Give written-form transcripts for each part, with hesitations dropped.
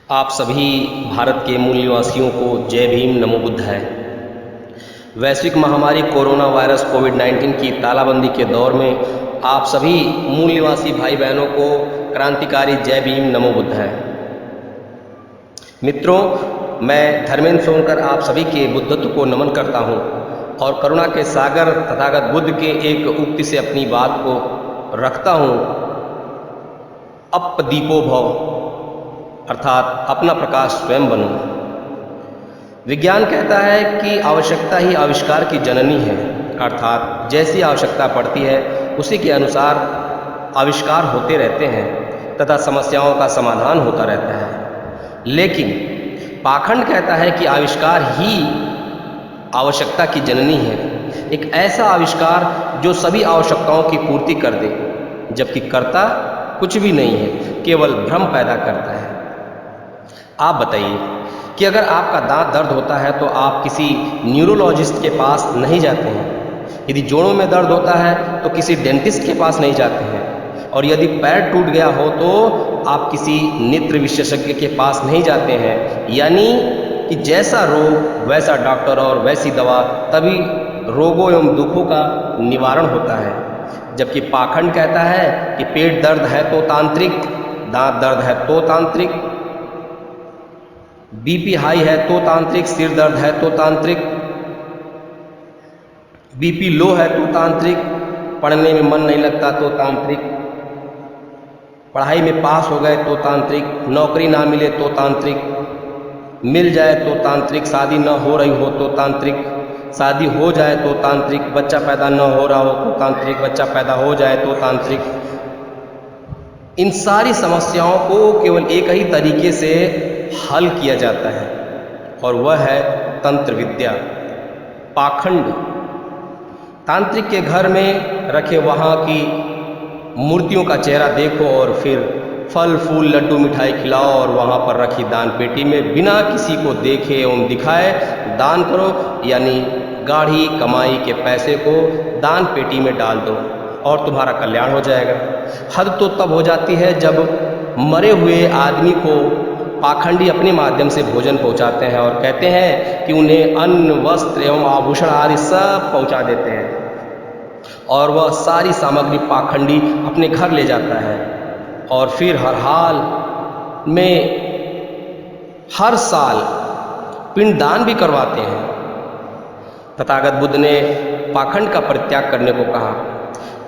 आप सभी भारत के मूल निवासियों को जय भीम नमो बुद्ध है। वैश्विक महामारी कोरोना वायरस कोविड-19 की तालाबंदी के दौर में आप सभी मूल निवासी भाई बहनों को क्रांतिकारी जय भीम नमो बुद्ध है। मित्रों, मैं धर्मेंद्र सोनकर आप सभी के बुद्धत्व को नमन करता हूँ और करुणा के सागर तथागत बुद्ध के एक उक्ति से अपनी बात को रखता हूँ। अपदीपो भव, अर्थात अपना प्रकाश स्वयं बनो। विज्ञान कहता है कि आवश्यकता ही आविष्कार की जननी है, अर्थात जैसी आवश्यकता पड़ती है उसी के अनुसार आविष्कार होते रहते हैं तथा समस्याओं का समाधान होता रहता है। लेकिन पाखंड कहता है कि आविष्कार ही आवश्यकता की जननी है, एक ऐसा आविष्कार जो सभी आवश्यकताओं की पूर्ति कर दे, जबकि कर्ता कुछ भी नहीं है, केवल भ्रम पैदा करता है। आप बताइए कि अगर आपका दांत दर्द होता है तो आप किसी न्यूरोलॉजिस्ट के पास नहीं जाते हैं, यदि जोड़ों में दर्द होता है तो किसी डेंटिस्ट के पास नहीं जाते हैं, और यदि पैर टूट गया हो तो आप किसी नेत्र विशेषज्ञ के पास नहीं जाते हैं। यानी कि जैसा रोग वैसा डॉक्टर और वैसी दवा, तभी रोगों एवं दुखों का निवारण होता है। जबकि पाखंड कहता है कि पेट दर्द है तो तांत्रिक, दांत दर्द है तो तांत्रिक, बीपी हाई है तो तांत्रिक, सिर दर्द है तो तांत्रिक, बीपी लो है तो तांत्रिक, पढ़ने में मन नहीं लगता तो तांत्रिक, पढ़ाई में पास हो गए तो तांत्रिक, नौकरी ना मिले तो तांत्रिक, मिल जाए तो तांत्रिक, शादी न हो रही हो तो तांत्रिक, शादी हो जाए तो तांत्रिक, बच्चा पैदा न हो रहा हो तो तांत्रिक, बच्चा पैदा हो जाए तो तांत्रिक। इन सारी समस्याओं को केवल एक ही तरीके से हल किया जाता है और वह है तंत्र विद्या। पाखंड तांत्रिक के घर में रखे वहाँ की मूर्तियों का चेहरा देखो और फिर फल फूल लड्डू मिठाई खिलाओ और वहाँ पर रखी दान पेटी में बिना किसी को देखे एवं दिखाए दान करो, यानी गाढ़ी कमाई के पैसे को दान पेटी में डाल दो और तुम्हारा कल्याण हो जाएगा। हद तो तब हो जाती है जब मरे हुए आदमी को पाखंडी अपने माध्यम से भोजन पहुंचाते हैं और कहते हैं कि उन्हें अन्न वस्त्र एवं आभूषण आदि सब पहुंचा देते हैं, और वह सारी सामग्री पाखंडी अपने घर ले जाता है और फिर हर हाल में हर साल पिंडदान भी करवाते हैं। तथागत बुद्ध ने पाखंड का परित्याग करने को कहा,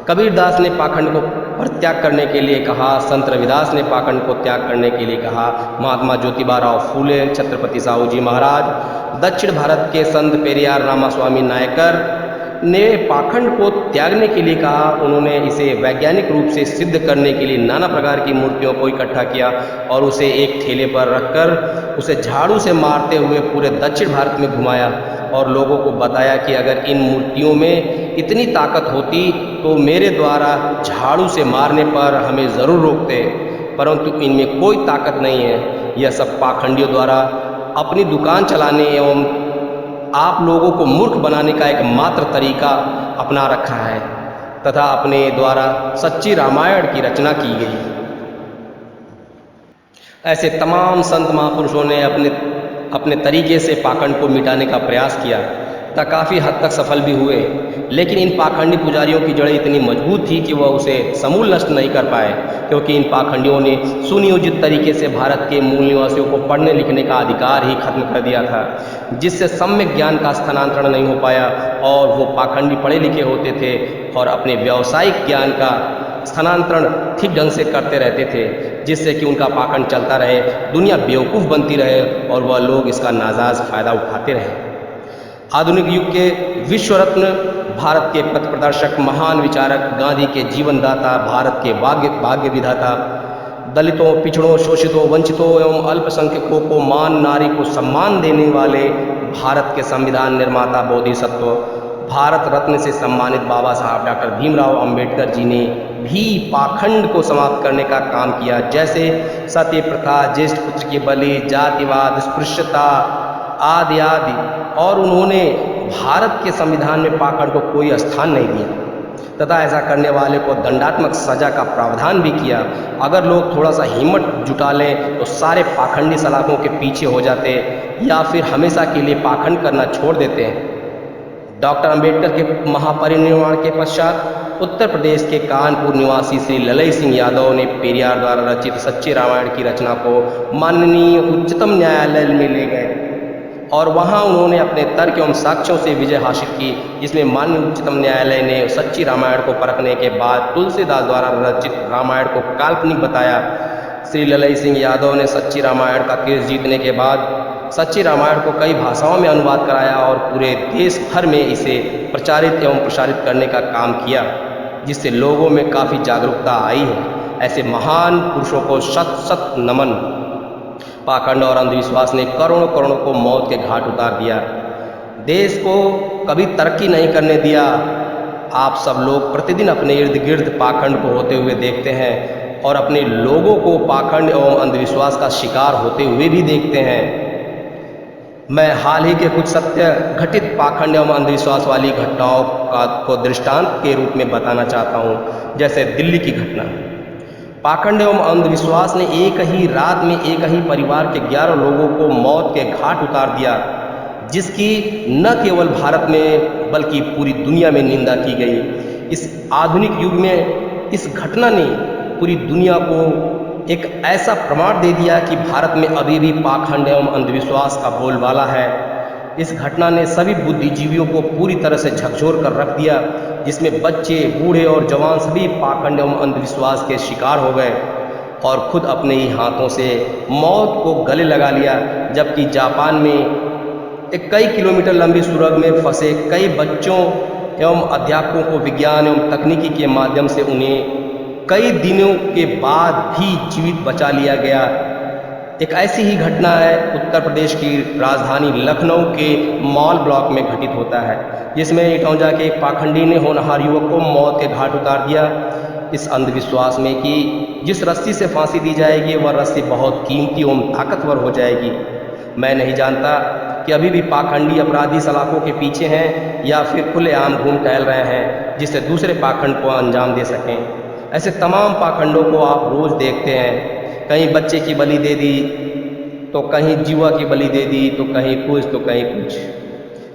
कबीरदास ने पाखंड को परित्याग करने के लिए कहा, संत रविदास ने पाखंड को त्याग करने के लिए कहा, महात्मा ज्योतिबा राव फूले, छत्रपति साहू जी महाराज, दक्षिण भारत के संत पेरियार रामास्वामी नायकर ने पाखंड को त्यागने के लिए कहा। उन्होंने इसे वैज्ञानिक रूप से सिद्ध करने के लिए नाना प्रकार की मूर्तियों को इकट्ठा किया और उसे एक ठेले पर रखकर उसे झाड़ू से मारते हुए पूरे दक्षिण भारत में घुमाया और लोगों को बताया कि अगर इन मूर्तियों में इतनी ताकत होती तो मेरे द्वारा झाड़ू से मारने पर हमें ज़रूर रोकते, परंतु इनमें कोई ताकत नहीं है। यह सब पाखंडियों द्वारा अपनी दुकान चलाने एवं आप लोगों को मूर्ख बनाने का एक मात्र तरीका अपना रखा है तथा अपने द्वारा सच्ची रामायण की रचना की गई। ऐसे तमाम संत महापुरुषों ने अपने तरीके से पाखंड को मिटाने का प्रयास किया तथा काफ़ी हद तक सफल भी हुए, लेकिन इन पाखंडी पुजारियों की जड़ें इतनी मजबूत थी कि वह उसे समूल नष्ट नहीं कर पाए, क्योंकि इन पाखंडियों ने सुनियोजित तरीके से भारत के मूल निवासियों को पढ़ने लिखने का अधिकार ही खत्म कर दिया था, जिससे सम्यक ज्ञान का स्थानांतरण नहीं हो पाया और वो पाखंडी पढ़े लिखे होते थे और अपने व्यावसायिक ज्ञान का स्थानांतरण ठीक ढंग से करते रहते थे, जिससे कि उनका पाखंड चलता रहे, दुनिया बेवकूफ़ बनती रहे और वह लोग इसका नाजायज़ फ़ायदा उठाते रहे। आधुनिक युग के विश्व रत्न, भारत के पथ प्रदर्शक, महान विचारक, गांधी के जीवनदाता, भारत के भाग्य विधाता, दलितों, पिछड़ों, शोषितों, वंचितों एवं अल्पसंख्यकों को मान, नारी को सम्मान देने वाले भारत के संविधान निर्माता बोधिसत्व, भारत रत्न से सम्मानित बाबा साहब डॉक्टर भीमराव अंबेडकर जी ने भी पाखंड को समाप्त करने का काम किया। जैसे सती प्रथा, ज्येष्ठ पुत्र की बलि, जातिवाद, स्पृश्यता आदि आदि, और उन्होंने भारत के संविधान में पाखंड को कोई स्थान नहीं दिया। तथा ऐसा करने वाले को दंडात्मक सजा का प्रावधान भी किया। अगर लोग थोड़ा सा हिम्मत जुटा लें तो सारे पाखंडी सलाखों के पीछे हो जाते या फिर हमेशा के लिए पाखंड करना छोड़ देते हैं। डॉक्टर अंबेडकर के महापरिनिर्वाण के पश्चात उत्तर प्रदेश के कानपुर निवासी श्री ललई सिंह यादव ने पेरियार द्वारा रचित सच्चे रामायण की रचना को माननीय उच्चतम न्यायालय में ले गए और वहां उन्होंने अपने तर्क एवं साक्ष्यों से विजय हासिल की, जिसमें माननीय उच्चतम न्यायालय ने सच्ची रामायण को परखने के बाद तुलसीदास द्वारा रचित रामायण को काल्पनिक बताया। श्री ललई सिंह यादव ने सच्ची रामायण का केस जीतने के बाद सच्ची रामायण को कई भाषाओं में अनुवाद कराया और पूरे देश भर में इसे प्रचारित एवं प्रसारित करने का काम किया, जिससे लोगों में काफ़ी जागरूकता आई है। ऐसे महान पुरुषों को शत शत नमन। पाखंड और अंधविश्वास ने करोड़ों करोड़ों को मौत के घाट उतार दिया, देश को कभी तरक्की नहीं करने दिया। आप सब लोग प्रतिदिन अपने इर्द गिर्द पाखंड को होते हुए देखते हैं और अपने लोगों को पाखंड एवं अंधविश्वास का शिकार होते हुए भी देखते हैं। मैं हाल ही के कुछ सत्य घटित पाखंड एवं अंधविश्वास वाली घटनाओं को दृष्टांत के रूप में बताना चाहता हूँ। जैसे दिल्ली की घटना, पाखंड एवं अंधविश्वास ने एक ही रात में एक ही परिवार के 11 लोगों को मौत के घाट उतार दिया, जिसकी न केवल भारत में बल्कि पूरी दुनिया में निंदा की गई। इस आधुनिक युग में इस घटना ने पूरी दुनिया को एक ऐसा प्रमाण दे दिया कि भारत में अभी भी पाखंड एवं अंधविश्वास का बोलबाला है। इस घटना ने सभी बुद्धिजीवियों को पूरी तरह से झकझोर कर रख दिया, जिसमें बच्चे, बूढ़े और जवान सभी पाखंड एवं अंधविश्वास के शिकार हो गए और खुद अपने ही हाथों से मौत को गले लगा लिया। जबकि जापान में एक कई किलोमीटर लंबी सुरंग में फंसे कई बच्चों एवं अध्यापकों को विज्ञान एवं तकनीकी के माध्यम से उन्हें कई दिनों के बाद भी जीवित बचा लिया गया। एक ऐसी ही घटना है उत्तर प्रदेश की राजधानी लखनऊ के मॉल ब्लॉक में घटित होता है, जिसमें इटौंजा के एक पाखंडी ने होनहार युवक को मौत के घाट उतार दिया, इस अंधविश्वास में कि जिस रस्सी से फांसी दी जाएगी वह रस्सी बहुत कीमती एवं ताकतवर हो जाएगी। मैं नहीं जानता कि अभी भी पाखंडी अपराधी सलाखों के पीछे हैं या फिर खुलेआम घूम टहल रहे हैं, जिससे दूसरे पाखंड को अंजाम दे सकें। ऐसे तमाम पाखंडों को आप रोज़ देखते हैं, कहीं बच्चे की बलि दे दी तो कहीं जीवा की बलि दे दी तो कहीं कुछ तो कहीं कुछ।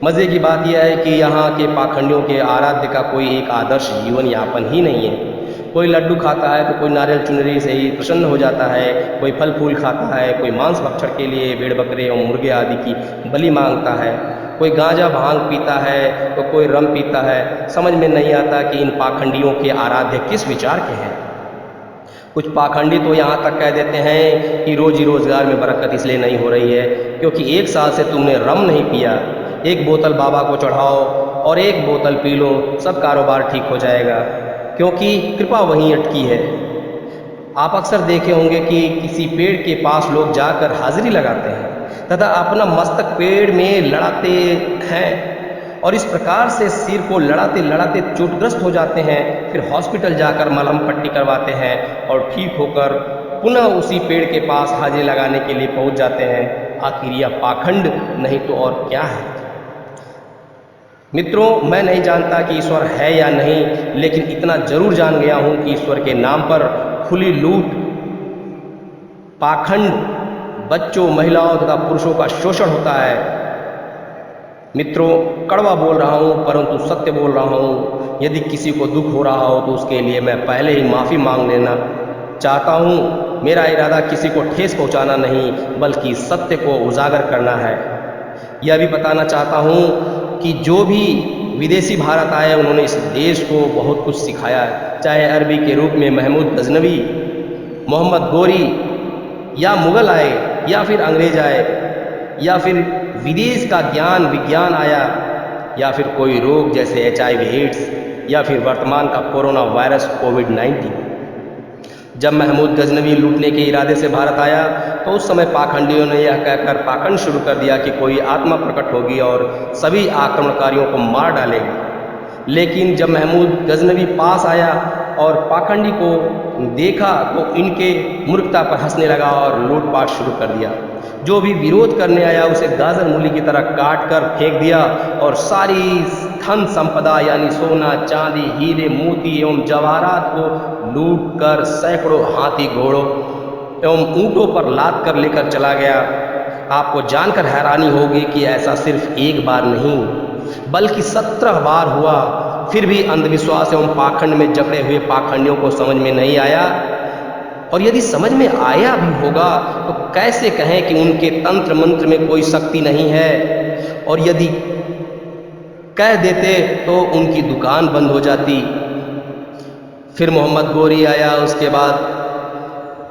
मज़े की बात यह है कि यहाँ के पाखंडियों के आराध्य का कोई एक आदर्श जीवन यापन ही नहीं है। कोई लड्डू खाता है तो कोई नारियल चुनरी से ही प्रसन्न हो जाता है, कोई फल फूल खाता है, कोई मांस भक्षण के लिए भेड़ बकरे और मुर्गे आदि की बलि मांगता है, कोई गांजा भांग पीता है तो कोई रम पीता है। समझ में नहीं आता कि इन पाखंडियों के आराध्य किस विचार के हैं। कुछ पाखंडी तो यहाँ तक कह देते हैं कि रोजी रोजगार में बरकत इसलिए नहीं हो रही है क्योंकि 1 साल से तुमने रम नहीं पिया, 1 बोतल बाबा को चढ़ाओ और 1 बोतल पी लो, सब कारोबार ठीक हो जाएगा, क्योंकि कृपा वहीं अटकी है। आप अक्सर देखे होंगे कि किसी पेड़ के पास लोग जाकर हाजिरी लगाते हैं तथा अपना मस्तक पेड़ में लड़ाते हैं और इस प्रकार से सिर को लड़ाते लड़ाते चोटग्रस्त हो जाते हैं। फिर हॉस्पिटल जाकर मलहम पट्टी करवाते हैं और ठीक होकर पुनः उसी पेड़ के पास हाजिरी लगाने के लिए पहुंच जाते हैं। आखिर यह पाखंड नहीं तो और क्या है। मित्रों, मैं नहीं जानता कि ईश्वर है या नहीं, लेकिन इतना जरूर जान गया हूं कि ईश्वर के नाम पर खुली लूट, पाखंड, बच्चों, महिलाओं तथा पुरुषों का शोषण होता है। मित्रों, कड़वा बोल रहा हूँ परंतु सत्य बोल रहा हूँ। यदि किसी को दुख हो रहा हो तो उसके लिए मैं पहले ही माफ़ी मांग लेना चाहता हूँ। मेरा इरादा किसी को ठेस पहुँचाना नहीं बल्कि सत्य को उजागर करना है। यह भी बताना चाहता हूँ कि जो भी विदेशी भारत आए उन्होंने इस देश को बहुत कुछ सिखाया है, चाहे अरबी के रूप में महमूद गजनवी, मोहम्मद गोरी या मुग़ल आए या फिर अंग्रेज आए या फिर विदेश का ज्ञान विज्ञान आया या फिर कोई रोग जैसे HIV एड्स या फिर वर्तमान का कोरोना वायरस कोविड-19। जब महमूद गजनवी लूटने के इरादे से भारत आया तो उस समय पाखंडियों ने यह कहकर पाखंड शुरू कर दिया कि कोई आत्मा प्रकट होगी और सभी आक्रमणकारियों को मार डालेगी। लेकिन जब महमूद गजनवी पास आया और पाखंडी को देखा तो इनके मूर्खता पर हंसने लगा और लूटपाट शुरू कर दिया। जो भी विरोध करने आया उसे गाजर मूली की तरह काट कर फेंक दिया और सारी धन संपदा यानी सोना चांदी हीरे मोती एवं जवाहरात को लूट कर सैकड़ों हाथी घोड़ों एवं ऊँटों पर लाद कर लेकर चला गया। आपको जानकर हैरानी होगी कि ऐसा सिर्फ एक बार नहीं बल्कि 17 बार हुआ। फिर भी अंधविश्वास एवं पाखंड में जकड़े हुए पाखंडियों को समझ में नहीं आया, और यदि समझ में आया भी होगा तो कैसे कहें कि उनके तंत्र मंत्र में कोई शक्ति नहीं है, और यदि कह देते तो उनकी दुकान बंद हो जाती। फिर मोहम्मद गोरी आया, उसके बाद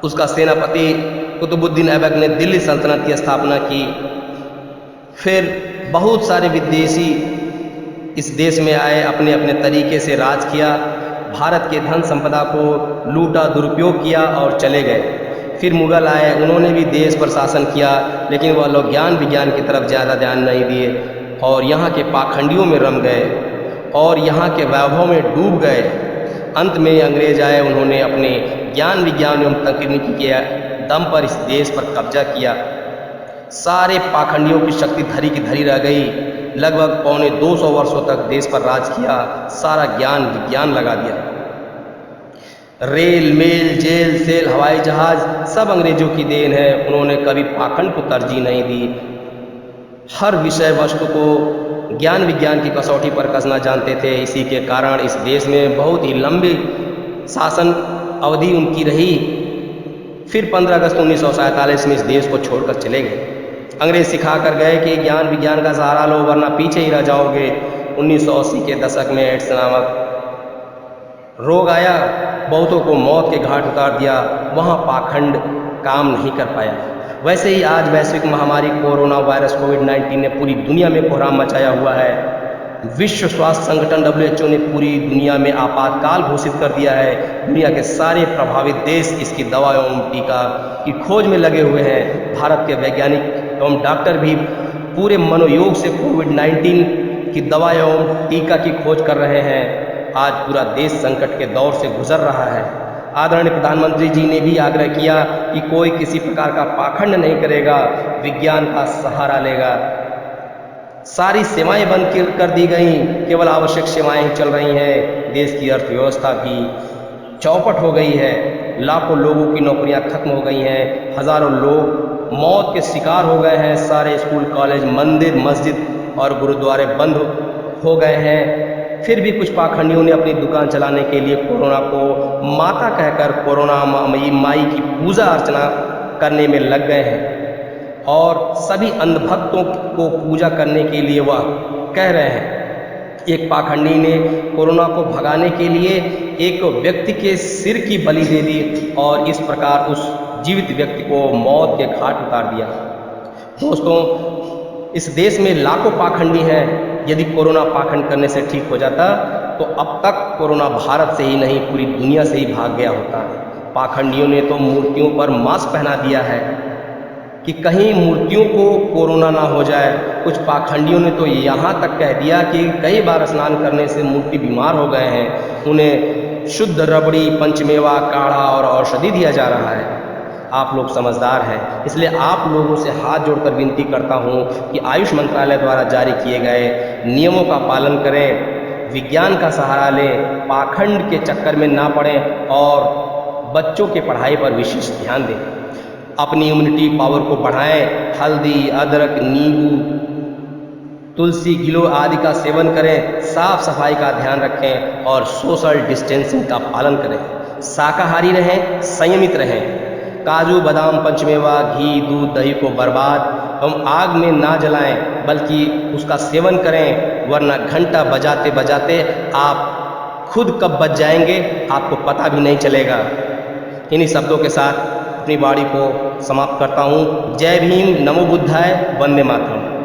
उसका सेनापति कुतुबुद्दीन ऐबक ने दिल्ली सल्तनत की स्थापना की। फिर बहुत सारे विदेशी इस देश में आए, अपने अपने तरीके से राज किया, भारत के धन संपदा को लूटा, दुरुपयोग किया और चले गए। फिर मुग़ल आए, उन्होंने भी देश पर शासन किया, लेकिन वह लोग ज्ञान विज्ञान की तरफ ज़्यादा ध्यान नहीं दिए और यहाँ के पाखंडियों में रम गए और यहाँ के वैभव में डूब गए। अंत में अंग्रेज आए, उन्होंने अपने ज्ञान विज्ञान एवं तकनीकी के दम पर इस देश पर कब्जा किया। सारे पाखंडियों की शक्ति धरी की धरी रह गई। लगभग पौने 200 वर्षों तक देश पर राज किया, सारा ज्ञान विज्ञान लगा दिया। रेल मेल जेल सेल हवाई जहाज सब अंग्रेजों की देन है। उन्होंने कभी पाखंड को तरजीह नहीं दी। हर विषय वस्तु को ज्ञान विज्ञान की कसौटी पर कसना जानते थे। इसी के कारण इस देश में बहुत ही लंबी शासन अवधि उनकी रही। फिर 15 अगस्त 1947 में इस देश को छोड़कर चले गए। अंग्रेज सिखा कर गए कि ज्ञान विज्ञान का सहारा लो वरना पीछे ही रह जाओगे। 1980 के दशक में एड्स नामक रोग आया, बहुतों को मौत के घाट उतार दिया। वहाँ पाखंड काम नहीं कर पाया। वैसे ही आज वैश्विक महामारी कोरोना वायरस कोविड-19 ने पूरी दुनिया में कोहराम मचाया हुआ है। विश्व स्वास्थ्य संगठन WHO ने पूरी दुनिया में आपातकाल घोषित कर दिया है। दुनिया के सारे प्रभावित देश इसकी दवा एवं टीका की खोज में लगे हुए हैं। भारत के वैज्ञानिक एवं डॉक्टर भी पूरे मनोयोग से कोविड-19 की दवा एवं टीका की खोज कर रहे हैं। आज पूरा देश संकट के दौर से गुजर रहा है। आदरणीय प्रधानमंत्री जी ने भी आग्रह किया कि कोई किसी प्रकार का पाखंड नहीं करेगा, विज्ञान का सहारा लेगा। सारी सेवाएं बंद कर दी गई, केवल आवश्यक सेवाएं ही चल रही हैं। देश की अर्थव्यवस्था भी चौपट हो गई है। लाखों लोगों की नौकरियां खत्म हो गई हैं। हजारों लोग मौत के शिकार हो गए हैं। सारे स्कूल कॉलेज मंदिर मस्जिद और गुरुद्वारे बंद हो गए हैं। फिर भी कुछ पाखंडियों ने अपनी दुकान चलाने के लिए कोरोना को माता कहकर कोरोना माई की पूजा अर्चना करने में लग गए हैं और सभी अंधभक्तों को पूजा करने के लिए वह कह रहे हैं। एक पाखंडी ने कोरोना को भगाने के लिए एक व्यक्ति के सिर की बलि दे दी और इस प्रकार उस जीवित व्यक्ति को मौत के घाट उतार दिया। दोस्तों, इस देश में लाखों पाखंडी हैं। यदि कोरोना पाखंड करने से ठीक हो जाता तो अब तक कोरोना भारत से ही नहीं पूरी दुनिया से ही भाग गया होता। पाखंडियों ने तो मूर्तियों पर मास्क पहना दिया है कि कहीं मूर्तियों को कोरोना ना हो जाए। कुछ पाखंडियों ने तो यहाँ तक कह दिया कि कई बार स्नान करने से मूर्ति बीमार हो गए हैं। उन्हें शुद्ध रबड़ी पंचमेवा काढ़ा और औषधि दिया जा रहा है। आप लोग समझदार हैं, इसलिए आप लोगों से हाथ जोड़कर विनती करता हूँ कि आयुष मंत्रालय द्वारा जारी किए गए नियमों का पालन करें, विज्ञान का सहारा लें, पाखंड के चक्कर में ना पड़ें और बच्चों के पढ़ाई पर विशेष ध्यान दें। अपनी इम्यूनिटी पावर को बढ़ाएं। हल्दी अदरक नींबू तुलसी गिलो आदि का सेवन करें। साफ सफाई का ध्यान रखें और सोशल डिस्टेंसिंग का पालन करें। शाकाहारी रहें, संयमित रहें। काजू बादाम पंचमेवा घी दूध दही को बर्बाद हम आग में ना जलाएं बल्कि उसका सेवन करें, वरना घंटा बजाते बजाते आप खुद कब बच जाएंगे आपको पता भी नहीं चलेगा। इन्हीं शब्दों के साथ अपनी वाणी को समाप्त करता हूँ। जय भीम, नमो बुद्धाय, वंदे मातरम।